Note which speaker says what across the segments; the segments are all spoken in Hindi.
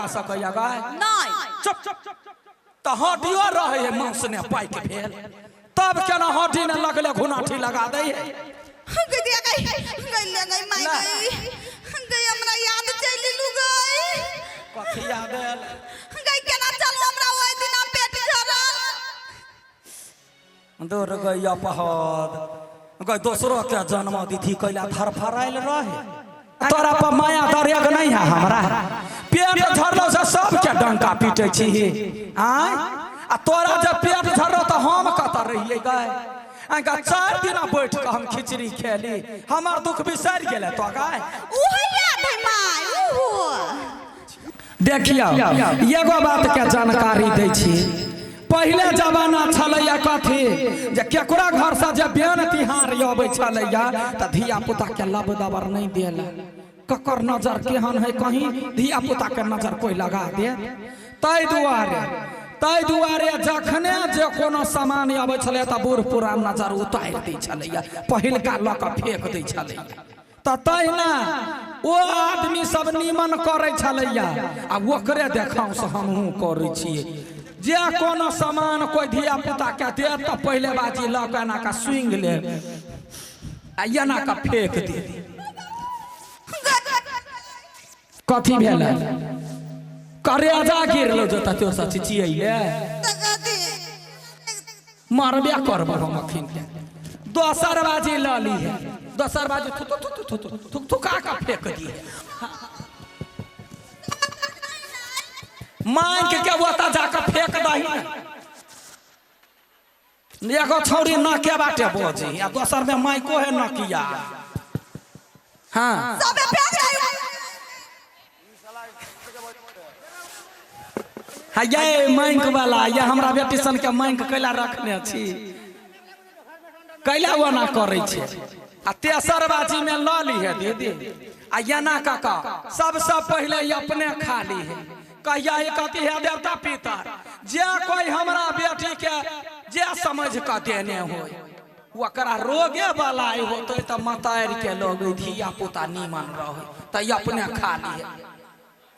Speaker 1: कह सकैया गाय
Speaker 2: नहीं
Speaker 1: चुप तो हड्डियो रहे है मांस ने पाई के भेल तब केना हड्डी ने लगले घुनाठी लगा दे है
Speaker 2: गई ले गई माई गई हमरा याद चली लू गई
Speaker 1: कथी याद आयल
Speaker 2: गई केना चल हमरा ओइ दिन पेट झरल
Speaker 1: दूर गई अपहद गई दोसरो के जन्म तिथि कैला फरफराइल रहे तोरा पर माया दरिया नहीं है हमरा पेट झरलो से सब के डंका पीटे छी आय आ तोरा जब पेट झरलो तो हम कत रहिए गए आगा 4 दिन बैठ के हम खिचड़ी खेली हमार दुख बिसर गेले तो गाय
Speaker 2: ओहो याद है माई ओहो
Speaker 1: देखियो एगो बात के जानकारी दै छी पहले जमाना छलैया कथी जे केकरा घर से जे बियान तिहार आबै छलैया त धिया पुता के लब दबर नहीं देला ककर नजर केहन है कहीं धिया पुता के नजर कोई लगा दे तै दुआरे जखने जे कोनो सामान आबै छलै त बूढ़ पुरान नजर उतारि दै छलैया पहिलका ल के फेंक दै छलैया त तहिना ओ आदमी सब निमन करै छलैया आ ओकरे देखाउ से हमहूँ करै छियै जे कोनो सामान कोई धिया पुता के दे त पहले बाजी ल के एना का स्विंग ले आ एना का फेंक दे कथी भेल करेजा गिरलो जत तो सच चियैले मारबे करब हम अखिन के दोसर बाजी ल ली है दोसर बाजी थुका का फेंक दी मांग के ओता जाकर फेंक दही एगो छौरी न के बाटे बोझी आ दोसर में माइको है न किया हां
Speaker 2: सबे फेंक
Speaker 1: ये मांग वाला ये हमरा बेटी सन के मांग कैला रखने छी कैला वना करे छी आ तेसर बाजी में ल ली है दीदी आ एना काका सबसे पहले अपने खा ली है कहिया कथी है देवता पितर जे कोई हमरा बेटी के जे समझ के देने हो ओकरा रोगे वाला होते त मतार के लोग धिया पुता नीमन रहे त अपने खा ली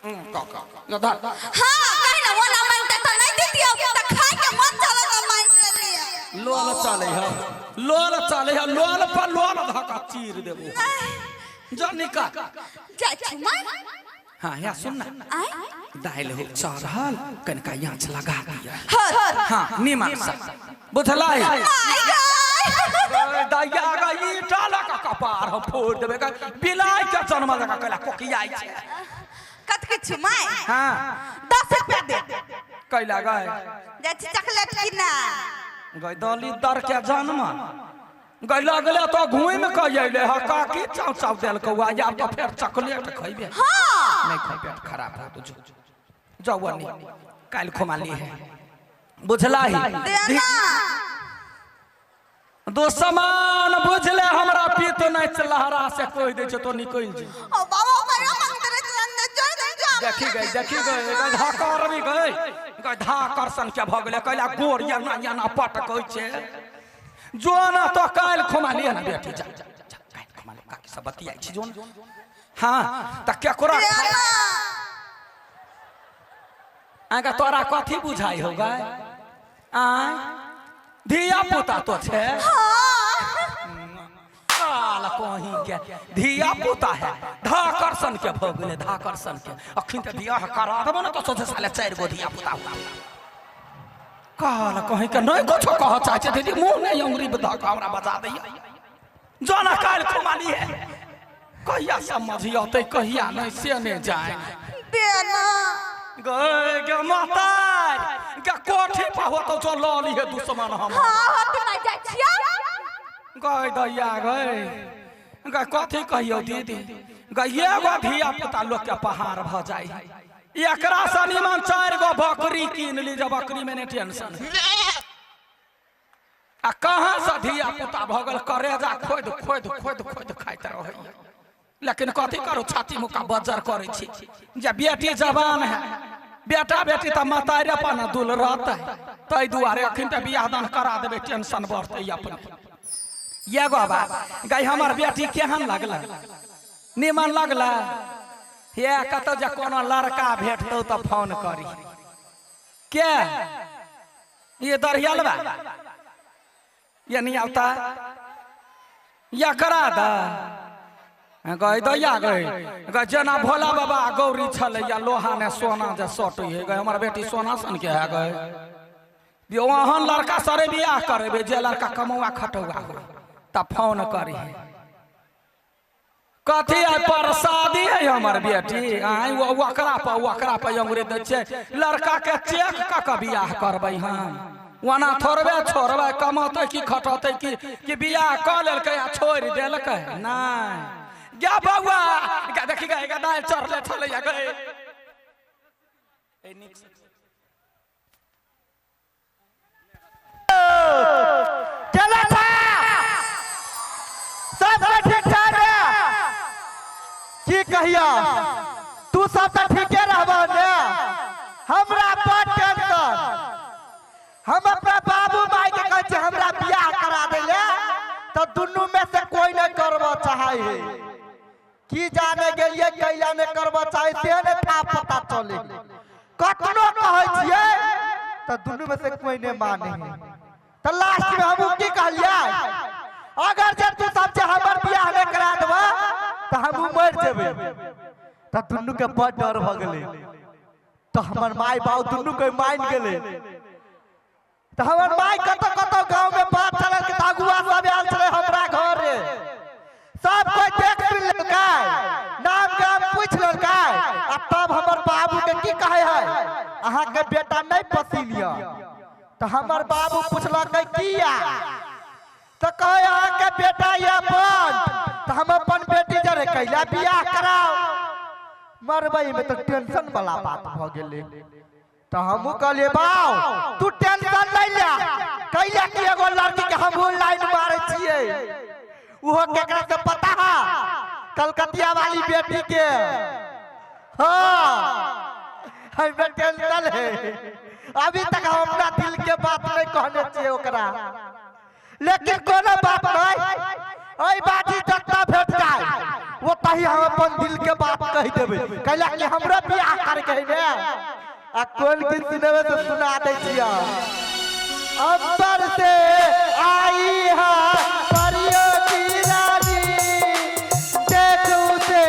Speaker 1: है काका
Speaker 2: हां कहीं ना वना मांगते तो नहीं देतियो त खाए के मन चले तो मांग लिया
Speaker 1: लोल चले है लोल पर लोल धका चीर देबो जनिका
Speaker 2: जा छुमाई
Speaker 1: हां या सुन ना दाइल हो चढ़ल कनका यांच लगा दिया हां नीमक से बुझलाई दया गई टाला का कपार हम फोड़ देबे का बिलाई के जन्म लगा कला कोकियाई छे
Speaker 2: कत के छुमाई
Speaker 1: हां
Speaker 2: 10 रुपया दे
Speaker 1: कैला गए
Speaker 2: जा चॉकलेट किना
Speaker 1: गई दली दर के जन्म गई लगले तो घुम के अइले ह काकी चाव चाव देल कौआ या तो फिर चॉकलेट खइबे
Speaker 2: हां
Speaker 1: नहीं खाई पेट खराब हो तो जवानी काल खुमाली है बुझलाई दो समान बुझले हमरा पीत नहीं लहरा से कोई दे तो निकल जे
Speaker 2: ओ बाबा करा मंदिर अंदर जोड़ दे जा
Speaker 1: देखी गई धाकर भी गई धाकर सन के भगले कहला गोर या ना पट कहै छे जो ना तो काल खुमाली है ना बेटी जा काल खुमाली काकी सब बतियाई छी जोन हां त केकरा आगा तोरा कथी बुझाई होगा आ धिया पुता तो छे काल कहीं के धिया पुता है धाकरसन के भगले धाकरसन के अखिन त बियाह करा देबो न तो सोचे साले 4 गो धिया पुता काल कहीं के नहीं कुछ कह चाहे दीदी मुंह नहीं अंगुरी बता के हमरा बता दैया जोना काल खुमाली है कहिया समझियो ते कहिया नहीं से नहीं जाए
Speaker 2: देना
Speaker 1: गे मातार के कोठी पर हो तो जो लली है दुश्मन हम
Speaker 2: हां हट नहीं जाय छिया
Speaker 1: गई दैया गई कथी कहियो दीदी गई एगो धिया पुता लोग के पहाड़ भ जाई एकरा से निमन 4 गो बकरी कीन ली जब बकरी में नहीं टेंशन आ कहां से धिया पुता भगल करेजा खोद खाइत रहे लेकिन कथी करो छाती मुका बजर करे छी जे बेटी जवान है बेटा बेटी त मतारे पर न दुल रहते तै दुआरे अखिन त बियाह दान करा देबे टेंशन बढ़ते अपन एगो बात गई हमर बेटी केहन लगला निमन लगला ये कतो जे कोनो लड़का भेटतौ तो फोन करी के ये दरियालवा ये नहीं आता या करा दा गए दैया गए जना भोला बाबा गौरी छले या लोहा ने सोना जे सट है गए हमर बेटी सोना सन के है गए वहां लड़का सरे बियाह करे जे लड़का कमौआ खटौआ त फोन करी कथी है प्रसादी है हमर बेटी आई वकरा पर अंगुरी दे छे लड़का के चेक क बियाह करबै हम वना थोड़बे छोड़बै कमते की खटते कि बियाह क लेलकै आ छोड़ देलकै नहीं क्या बउआ देखी गए दाल चढ़ले छले गए
Speaker 3: चला सब ठीक ठाक है की कहिया तू सब तो ठीके रहबा ने हमरा बड़ टेंशन हम अपना बाबू माई के कहै छै हमरा बियाह करा देले तो दुनू में से कोई नहीं करबा चाहे है की जाने गेलिए कैला ने करबा चाहे से ने था पता चले कतनो कहै छिए तो दुनू में से कोई नहीं माने है तो लास्ट में हम की कहलिए अगर जे तू सब जे हमर बियाह नहीं करा देबा तो हम मर जेबे तो दुनू के बड़ डर भ गेले तो हमर माई बाऊ दुनू के मान गेले तो हमर माई कतो कतो गांव में बात चलल के अगुआ सब आयल छले हमरा घर रे सब कोई देख लेलकै नाम गाम पूछ लेलकै आ तब हमर बाबू के की कहे है अहाँ के बेटा नहीं पसीलिया तो हमर बाबू पूछलकै किया तो कहे अहाँ के बेटा ये अपन तो हम अपन बेटी जरे कैला बियाह कराओ मरबई में तो टेंशन वाला बात भ गेले तो हमहू कहलिए बाऊ तू टेंशन नहीं ले कैला कि एगो लड़की के हमहू लाइन मारे छिए उहो केकरा से पता है कलकतिया वाली बेटी के हां हमें टेंशन है अभी तक हम अपना दिल के बात नहीं कहने चाहिए ओकरा लेकिन कोनो बात नहीं ओई बाजी जत्ता भेट जाए वो तही हम अपन दिल के बात कह देबे कैला कि हमरा बियाह कर के ने आ कोन के सिनेमा से सुना दे छिया अंबर से आई है परियों की रानी देखू से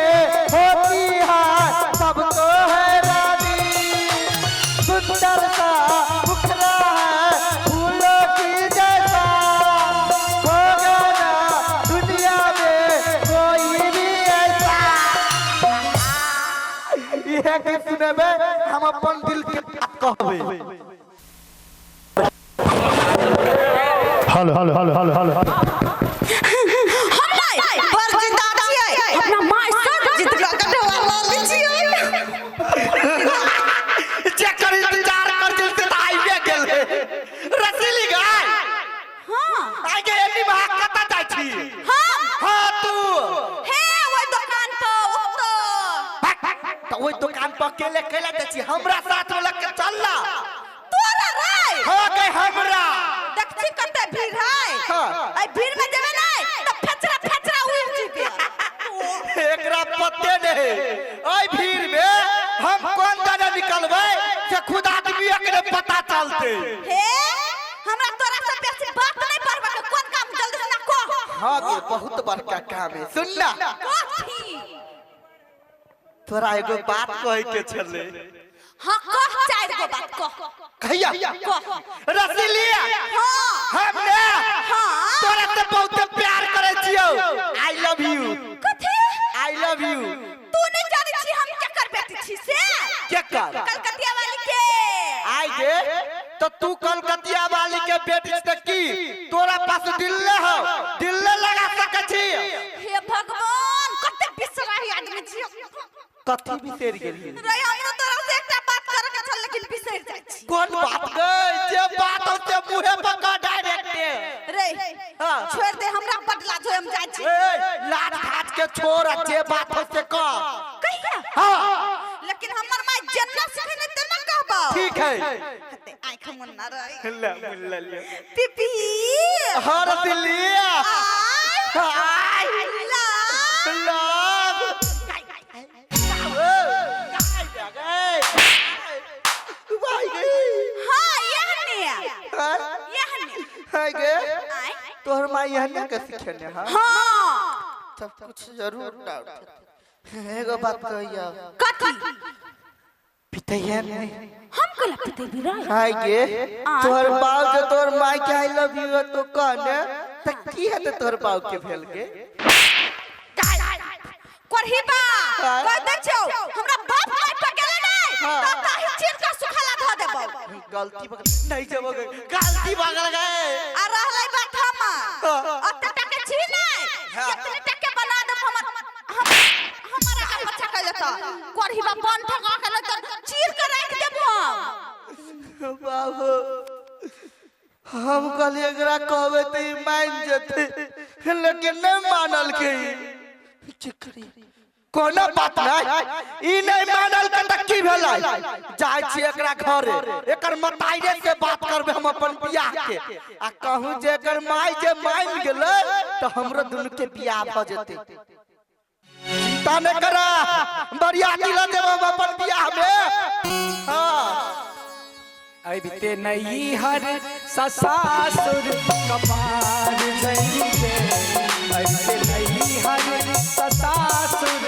Speaker 3: होती है सबको है रानी सुंदर सा मुखरा है फूलों की जैसा होगा ना दुनिया में कोई भी ऐसा यह के सुने में हम अपन दिल के बात कहबे
Speaker 4: hello hello hello hello hello
Speaker 2: हम नहीं पर जिंदा छियै अपना माय से जितना कटवा लाल छियै
Speaker 3: चेक कर इंतजार कर दिल से आइबे गेल रसीली गाय
Speaker 2: हां
Speaker 3: आइ के एनी भाग कता जाय छी हां तू
Speaker 2: हे ओइ दुकान पर
Speaker 3: तो ओइ दुकान पर अकेले केले दे छी हमरा साथ में लग के चल ला
Speaker 2: तोरा रे
Speaker 3: हो गए हमरा
Speaker 2: देखछि कते भीड़ है ए भीड़ में जेबे नहीं तो फेचरा उड़ जीबे
Speaker 3: एकरा पत्ते नहीं ओइ भीड़ में हम कौन जाने निकलबै से खुद आदमी के पता चलते
Speaker 2: हे हमरा तोरा से बेसी बात नहीं करबा के कोन काम जल्दी से ना कह
Speaker 3: हां गे बहुत बड़का काम है सुन ना
Speaker 2: कथी
Speaker 3: तोरा एगो बात कहे के छले
Speaker 2: हां कह चार गो बात कह
Speaker 3: कहिया
Speaker 2: कह
Speaker 3: रसीलिया
Speaker 2: हां
Speaker 3: हमने
Speaker 2: हां
Speaker 3: तोरा से बहुत प्यार करे छियो आई लव यू
Speaker 2: कथी
Speaker 3: आई लव यू
Speaker 2: तू नहीं जाने छी हम क्या कर बेटी छी से
Speaker 3: क्या कर
Speaker 2: कलकतिया वाली के
Speaker 3: आई गे तो तू कलकतिया वाली के बेटी से की तोरा पास दिल्ले हो दिल्ले लगा सके छी
Speaker 2: हे भगवान कते बिसराही आदमी छी
Speaker 3: कथी बिसेर गेली
Speaker 2: रे हमरा तोरा से एकटा बात करे के छल लेकिन बिसर जाय छी
Speaker 3: कौन बात गई जे बात होते मुंहे पका डायरेक्ट
Speaker 2: रे
Speaker 3: हां
Speaker 2: छोड़ दे हमरा बदला जो हम जाय छी
Speaker 3: लात घाट के छोड़ जे बात होते कह
Speaker 2: कहिया
Speaker 3: हां
Speaker 2: लेकिन हमर माय जन्नत से ने तेना कहबा
Speaker 3: ठीक है
Speaker 2: हते आंख मन ना रही
Speaker 3: ला मुल्ला ले
Speaker 2: पिपी
Speaker 3: हर दिलिया
Speaker 2: आई
Speaker 3: हाय
Speaker 2: ला
Speaker 3: लव तोहर माई हन्ने के सिखेने हां
Speaker 2: हाँ
Speaker 3: सब कुछ जरूर डाउट एगो बात कहिया
Speaker 2: कथी
Speaker 3: पितैया ने
Speaker 2: हम कल पिते भी रहे
Speaker 3: हाय गे तोहर बाप जो तोहर माई के आई लव यू तो कहने त की है तो तोहर बाप के भेल गे
Speaker 2: करही बा कह दे छौ हमरा बाप माय पे गेले नै त ताही चीज का सुखाला ध देबो
Speaker 3: गलती नहीं जब गलती भागल गए
Speaker 2: आ रहलै बात हम अते टके छी नै कितने टके बना दे हमारा का बच्चा कहले त करही बा बन ठगा के त चीर के रख देबो
Speaker 3: बाबू हम कल एकरा कहबे त ई मान जते लेकिन नहीं मानल के चिकरी कोनो बात नहीं ई नहीं मानल के त की भेलै जाय छी एकरा घरे एकर मताइरे से बात करबे हम अपन बियाह के आ कहूं जे एकर माई जे मान गेलै त हमरो दुनु के बियाह भ जेते चिंता न करा बरियाती ल देब हम अपन बियाह में हां
Speaker 1: अबते नहीं हर ससासुर कपार जइते अबते नहीं हर